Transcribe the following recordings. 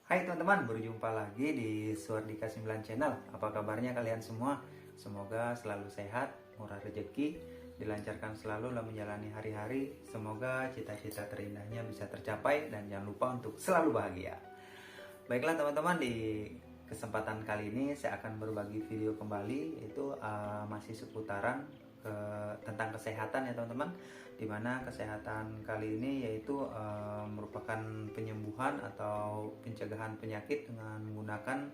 Hai teman-teman, berjumpa lagi di Suardika 9 Channel. Apa kabarnya kalian semua? Semoga selalu sehat, murah rezeki, dilancarkan selalu dalam menjalani hari-hari. Semoga cita-cita terindahnya bisa tercapai dan jangan lupa untuk selalu bahagia. Baiklah teman-teman, di kesempatan kali ini saya akan berbagi video kembali, yaitu masih seputaran tentang kesehatan ya teman-teman, dimana kesehatan kali ini yaitu merupakan penyembuhan atau pencegahan penyakit dengan menggunakan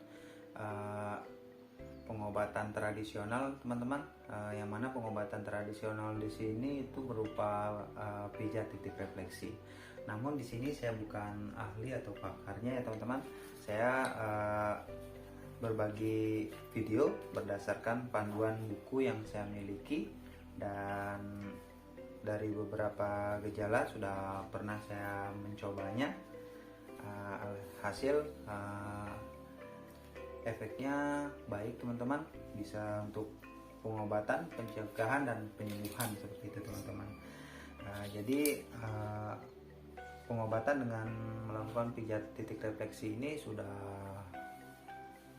pengobatan tradisional teman-teman, yang mana pengobatan tradisional di sini itu berupa pijat titik refleksi. Namun di sini saya bukan ahli atau pakarnya ya teman-teman. Saya berbagi video berdasarkan panduan buku yang saya miliki, dan dari beberapa gejala sudah pernah saya mencobanya. Hasil efeknya baik teman-teman, bisa untuk pengobatan, pencegahan, dan penyembuhan seperti itu teman-teman. Jadi pengobatan dengan melakukan pijat titik refleksi ini sudah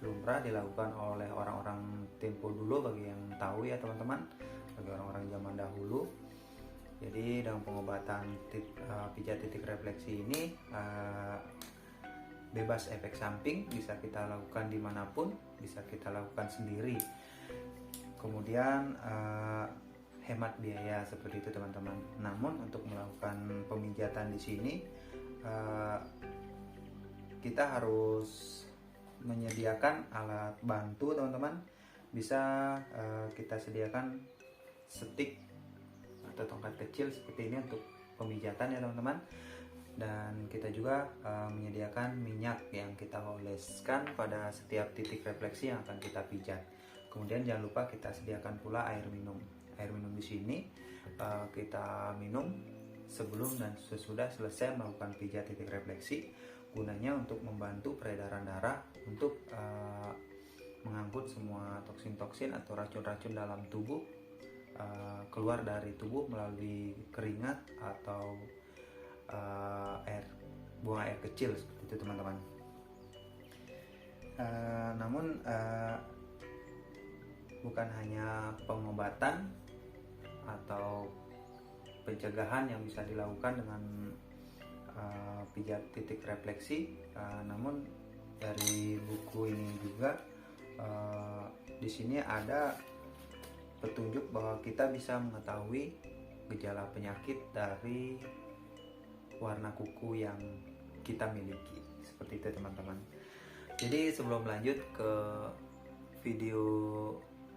lumrah dilakukan oleh orang-orang tempo dulu, bagi yang tahu ya teman-teman, bagi orang-orang zaman dahulu. Jadi dengan pengobatan pijat titik refleksi ini bebas efek samping, bisa kita lakukan dimanapun, bisa kita lakukan sendiri. Kemudian hemat biaya seperti itu teman-teman. Namun untuk melakukan pemijatan di sini kita harus menyediakan alat bantu teman-teman. Bisa kita sediakan stik atau tongkat kecil seperti ini untuk pemijatan ya teman-teman. Dan kita juga menyediakan minyak yang kita oleskan pada setiap titik refleksi yang akan kita pijat. Kemudian jangan lupa kita sediakan pula air minum. Air minum di sini kita minum sebelum dan sesudah selesai melakukan pijat titik refleksi, gunanya untuk membantu peredaran darah, untuk mengangkut semua toksin-toksin atau racun-racun dalam tubuh keluar dari tubuh melalui keringat atau buang air kecil seperti itu teman-teman. Namun bukan hanya pengobatan atau pencegahan yang bisa dilakukan dengan pijat titik refleksi, namun dari buku ini juga di sini ada petunjuk bahwa kita bisa mengetahui gejala penyakit dari warna kuku yang kita miliki, seperti itu teman-teman. Jadi sebelum lanjut ke video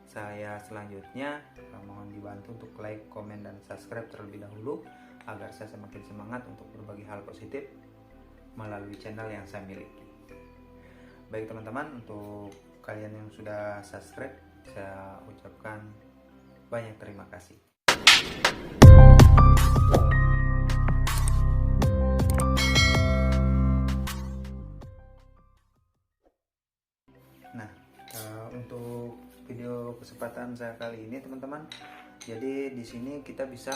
saya selanjutnya, mohon dibantu untuk like, komen, dan subscribe terlebih dahulu agar saya semakin semangat untuk berbagi hal positif melalui channel yang saya miliki. Baik teman-teman, untuk kalian yang sudah subscribe, saya ucapkan banyak terima kasih. Nah, untuk video kesempatan saya kali ini teman-teman, jadi di sini kita bisa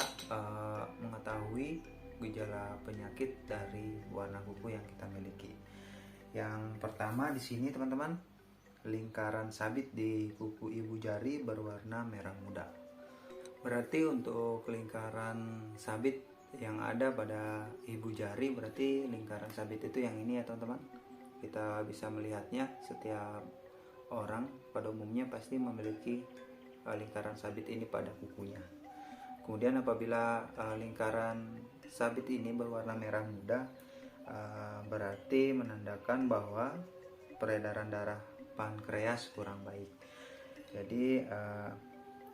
mengetahui gejala penyakit dari warna kuku yang kita miliki. Yang pertama di sini teman-teman, lingkaran sabit di kuku ibu jari berwarna merah muda. Berarti untuk lingkaran sabit yang ada pada ibu jari, berarti lingkaran sabit itu yang ini ya teman-teman. Kita bisa melihatnya, setiap orang pada umumnya pasti memiliki lingkaran sabit ini pada kukunya. Kemudian apabila lingkaran sabit ini berwarna merah muda, berarti menandakan bahwa peredaran darah pankreas kurang baik. Jadi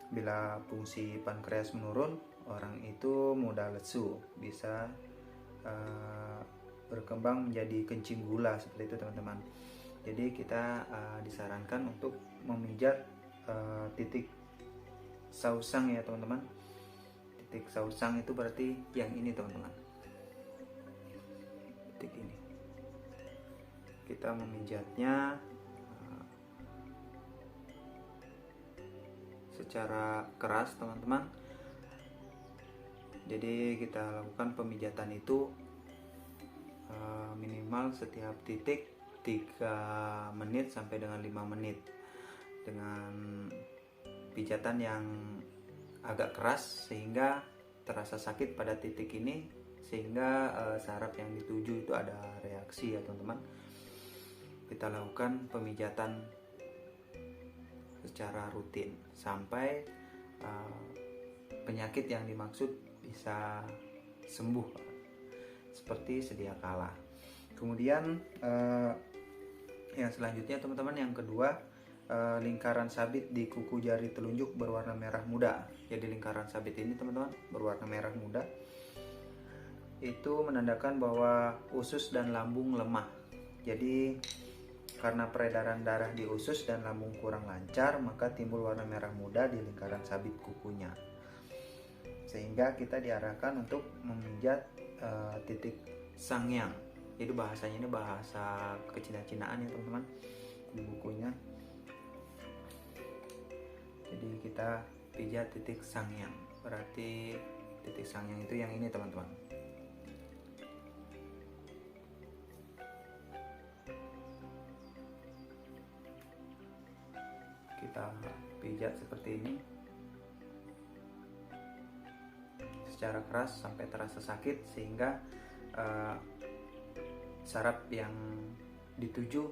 bila fungsi pankreas menurun, orang itu mudah lesu, bisa berkembang menjadi kencing gula seperti itu teman-teman. Jadi kita disarankan untuk memijat titik sausang ya teman-teman. Titik sausang itu berarti yang ini teman-teman, titik ini. Kita memijatnya secara keras teman-teman. Jadi kita lakukan pemijatan itu minimal setiap titik 3 menit sampai dengan 5 menit dengan pijatan yang agak keras sehingga terasa sakit pada titik ini, sehingga saraf yang dituju itu ada reaksi ya teman-teman. Kita lakukan pemijatan secara rutin sampai penyakit yang dimaksud bisa sembuh seperti sedia kala. Kemudian yang selanjutnya teman-teman, yang kedua, lingkaran sabit di kuku jari telunjuk berwarna merah muda. Jadi lingkaran sabit ini teman-teman berwarna merah muda, itu menandakan bahwa usus dan lambung lemah. Jadi karena peredaran darah di usus dan lambung kurang lancar, maka timbul warna merah muda di lingkaran sabit kukunya, sehingga kita diarahkan untuk memijat titik sangyang. Jadi bahasanya ini bahasa kecina-cinaan ya teman-teman di bukunya. Jadi kita pijat titik sangyang, berarti titik sangyang itu yang ini teman-teman. Kita pijat seperti ini secara keras sampai terasa sakit, sehingga saraf yang dituju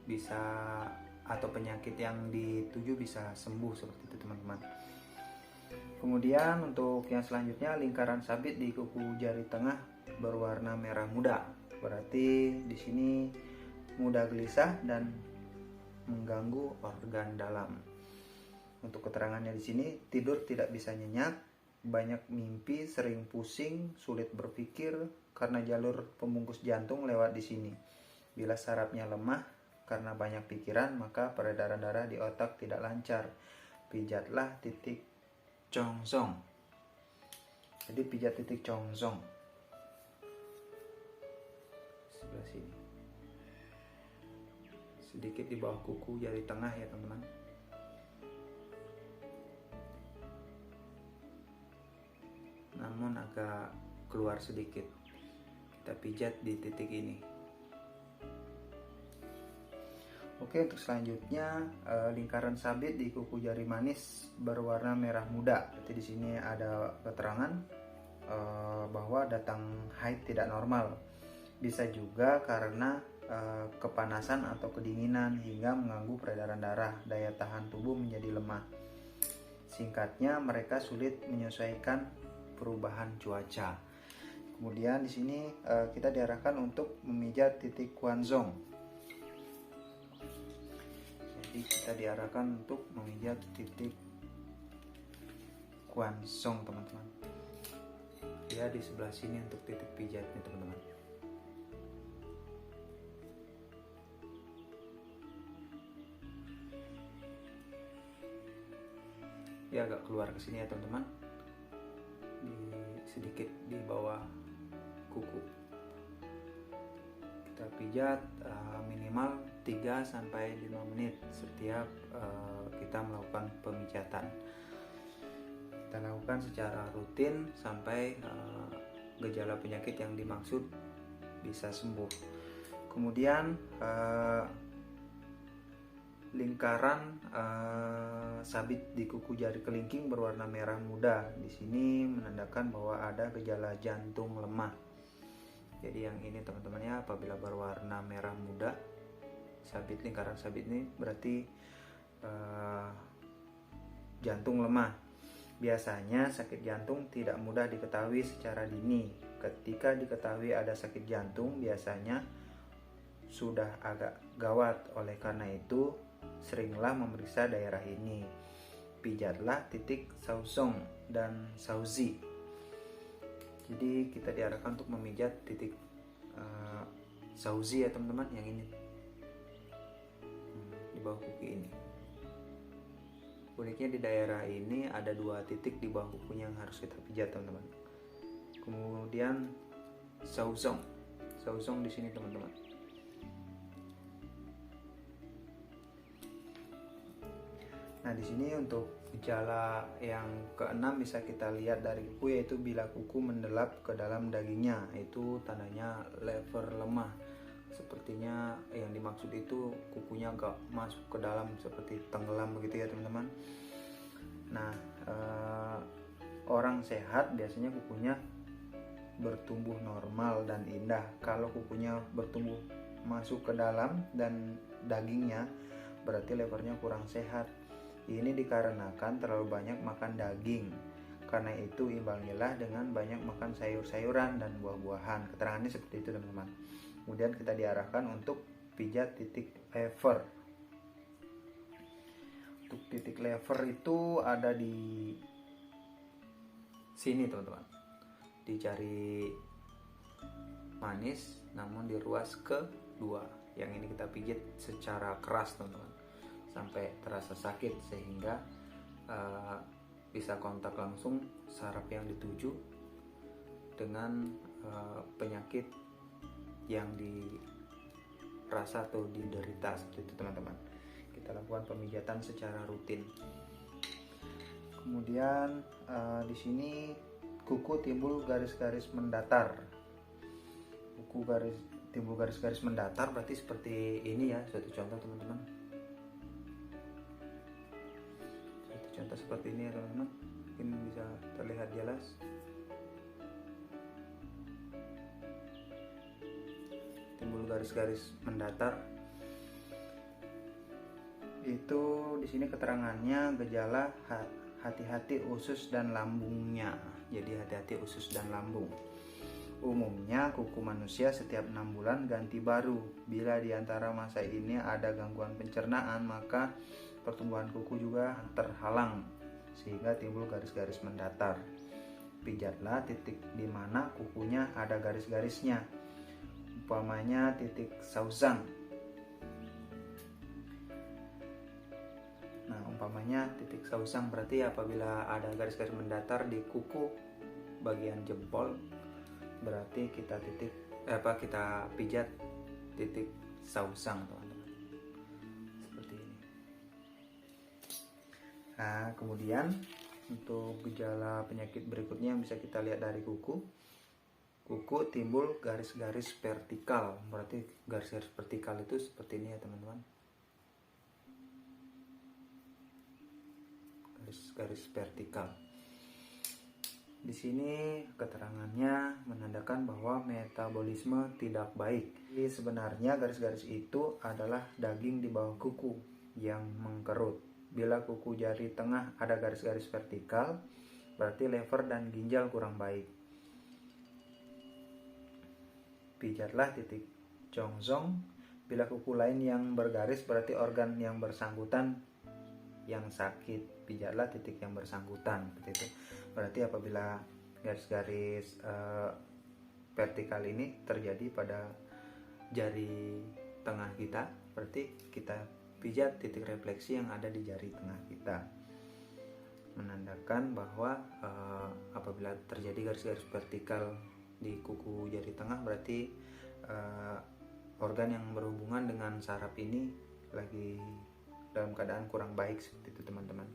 bisa, atau penyakit yang dituju bisa sembuh seperti itu teman-teman. Kemudian untuk yang selanjutnya, lingkaran sabit di kuku jari tengah berwarna merah muda. Berarti di sini mudah gelisah dan mengganggu organ dalam. Untuk keterangannya di sini, tidur tidak bisa nyenyak, banyak mimpi, sering pusing, sulit berpikir karena jalur pembungkus jantung lewat di sini. Bila sarafnya lemah karena banyak pikiran, maka peredaran darah di otak tidak lancar. Pijatlah titik Chongsong. Jadi pijat titik Chongsong sebelah sini, sedikit di bawah kuku jari tengah ya teman-teman. Namun agak keluar sedikit. Kita pijat di titik ini. Oke, untuk selanjutnya lingkaran sabit di kuku jari manis berwarna merah muda. Jadi di sini ada keterangan bahwa datang haid tidak normal. Bisa juga karena kepanasan atau kedinginan hingga mengganggu peredaran darah, daya tahan tubuh menjadi lemah. Singkatnya, mereka sulit menyesuaikan perubahan cuaca. Kemudian di sini kita diarahkan untuk memijat titik Kwanzong. Jadi kita diarahkan untuk memijat titik Kwanzong teman-teman. Ya, di sebelah sini untuk titik pijatnya teman-teman. Ya, agak keluar ke sini ya teman-teman, sedikit di bawah kuku. Kita pijat minimal 3-5 menit setiap kita melakukan pemijatan. Kita lakukan secara rutin sampai gejala penyakit yang dimaksud bisa sembuh. Kemudian lingkaran sabit di kuku jari kelingking berwarna merah muda. Di sini menandakan bahwa ada gejala jantung lemah. Jadi yang ini teman-teman ya, apabila berwarna merah muda sabit, lingkaran sabit ini berarti jantung lemah. Biasanya sakit jantung tidak mudah diketahui secara dini. Ketika diketahui ada sakit jantung, biasanya sudah agak gawat. Oleh karena itu, seringlah memeriksa daerah ini. Pijatlah titik Sausong dan Sauzi. Jadi kita diarahkan untuk memijat titik Sauzi ya teman-teman, yang ini di bawah kuku ini. Uniknya di daerah ini ada 2 titik di bawah kukunya yang harus kita pijat teman-teman. Kemudian Sausong di sini teman-teman. Nah, di sini untuk gejala yang keenam bisa kita lihat dari kuku, yaitu bila kuku mendelap ke dalam dagingnya, itu tandanya lever lemah. sepertinya yang dimaksud itu kukunya gak masuk ke dalam, seperti tenggelam begitu ya teman-teman. Nah, orang sehat biasanya kukunya bertumbuh normal dan indah. Kalau kukunya bertumbuh masuk ke dalam dan dagingnya, berarti levernya kurang sehat. Ini dikarenakan terlalu banyak makan daging. Karena itu imbangilah dengan banyak makan sayur-sayuran dan buah-buahan. Keterangannya seperti itu teman-teman. Kemudian kita diarahkan untuk pijat titik lever. Untuk titik lever itu ada di sini teman-teman, di jari manis namun di ruas kedua. Yang ini kita pijit secara keras teman-teman, sampai terasa sakit sehingga bisa kontak langsung saraf yang dituju dengan penyakit yang dirasa atau diderita seperti itu teman-teman. Kita lakukan pemijatan secara rutin. Kemudian di sini kuku timbul garis-garis mendatar. Timbul garis-garis mendatar berarti seperti ini ya, suatu contoh teman-teman. Contoh seperti ini ya teman-teman, mungkin bisa terlihat jelas. Timbul garis-garis mendatar itu di sini keterangannya gejala hati-hati usus dan lambungnya. Jadi hati-hati usus dan lambung. Umumnya kuku manusia setiap 6 bulan ganti baru. Bila di antara masa ini ada gangguan pencernaan, maka pertumbuhan kuku juga terhalang sehingga timbul garis-garis mendatar. Pijatlah titik di mana kukunya ada garis-garisnya. Umpamanya titik sausang. Nah, umpamanya titik sausang berarti apabila ada garis-garis mendatar di kuku bagian jempol, berarti kita pijat titik sausang teman-teman. Seperti ini. Nah, kemudian untuk gejala penyakit berikutnya yang bisa kita lihat dari kuku timbul garis-garis vertikal. Berarti garis-garis vertikal itu seperti ini ya teman-teman. Garis vertikal. Di sini keterangannya menandakan bahwa metabolisme tidak baik. Jadi sebenarnya garis-garis itu adalah daging di bawah kuku yang mengkerut. Bila kuku jari tengah ada garis-garis vertikal, berarti lever dan ginjal kurang baik. Pijatlah titik jongsong. Bila kuku lain yang bergaris, berarti organ yang bersangkutan yang sakit. Pijatlah titik yang bersangkutan, seperti itu. Berarti apabila garis-garis vertikal ini terjadi pada jari tengah kita, berarti kita pijat titik refleksi yang ada di jari tengah kita, menandakan bahwa apabila terjadi garis-garis vertikal di kuku jari tengah, berarti organ yang berhubungan dengan saraf ini lagi dalam keadaan kurang baik, seperti itu teman-teman.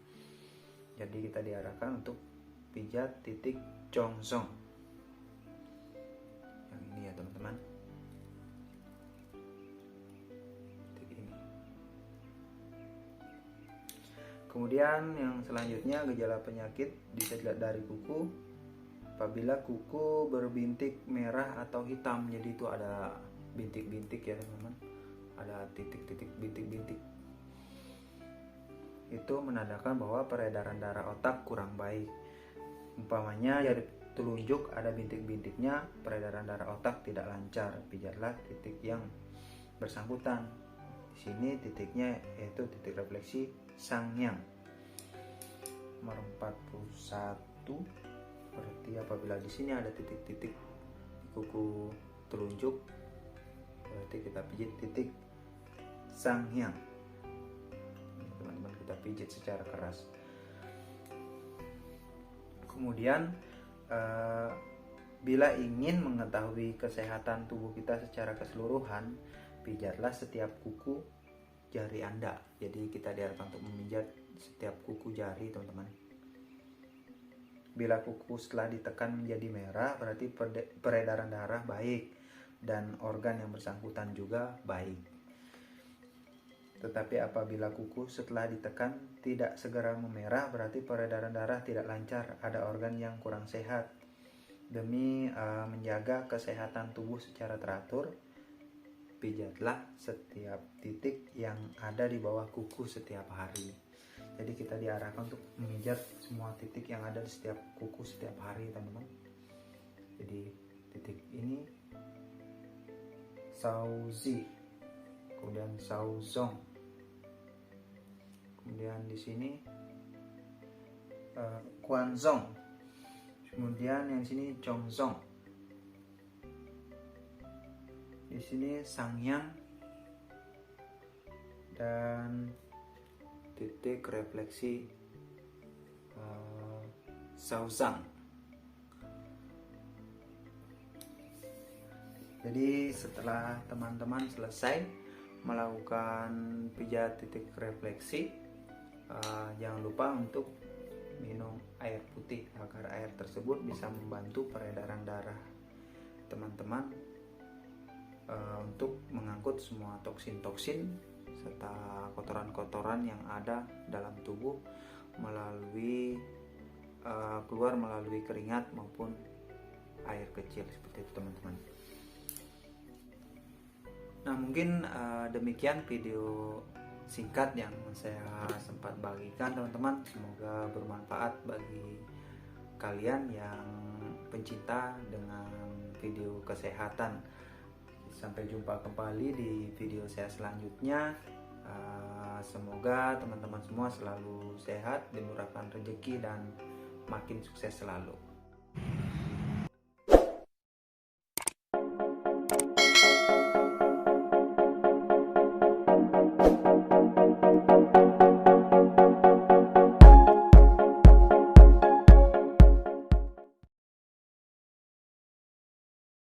Jadi kita diarahkan untuk pijat titik jongsong yang ini ya teman-teman. Titik ini. Kemudian yang selanjutnya gejala penyakit bisa dilihat dari kuku. Apabila kuku berbintik merah atau hitam, jadi itu ada bintik-bintik ya teman-teman, ada titik-titik bintik-bintik, itu menandakan bahwa peredaran darah otak kurang baik. Umpamanya jari telunjuk ada bintik-bintiknya, peredaran darah otak tidak lancar. Pijatlah titik yang bersangkutan. Di sini titiknya yaitu titik refleksi sangyang. Nomor 41. Berarti apabila di sini ada titik-titik di kuku telunjuk, berarti kita pijit titik sangyang. Teman-teman, kita pijit secara keras. Kemudian bila ingin mengetahui kesehatan tubuh kita secara keseluruhan, pijatlah setiap kuku jari Anda. Jadi kita diharapkan untuk memijat setiap kuku jari teman-teman. Bila kuku setelah ditekan menjadi merah, berarti peredaran darah baik. dan organ yang bersangkutan juga baik. Tetapi apabila kuku setelah ditekan tidak segera memerah, berarti peredaran darah tidak lancar, ada organ yang kurang sehat. Demi menjaga kesehatan tubuh secara teratur, pijatlah setiap titik yang ada di bawah kuku setiap hari. Jadi kita diarahkan untuk memijat semua titik yang ada di setiap kuku setiap hari, teman-teman. Jadi titik ini Shaozi, kemudian Shaozong, kemudian di sini Quanzong, kemudian yang sini Chongzong, di sini Sangyang, dan titik refleksi Shaozang. Jadi setelah teman-teman selesai melakukan pijat titik refleksi, jangan lupa untuk minum air putih agar air tersebut bisa membantu peredaran darah teman-teman, untuk mengangkut semua toksin-toksin serta kotoran-kotoran yang ada dalam tubuh melalui keluar melalui keringat maupun air kecil, seperti itu teman-teman. Nah, mungkin demikian video singkat yang saya sempat bagikan teman-teman. Semoga bermanfaat bagi kalian yang pencinta dengan video kesehatan. Sampai jumpa kembali di video saya selanjutnya. Semoga teman-teman semua selalu sehat, dimurahkan rezeki, dan makin sukses selalu.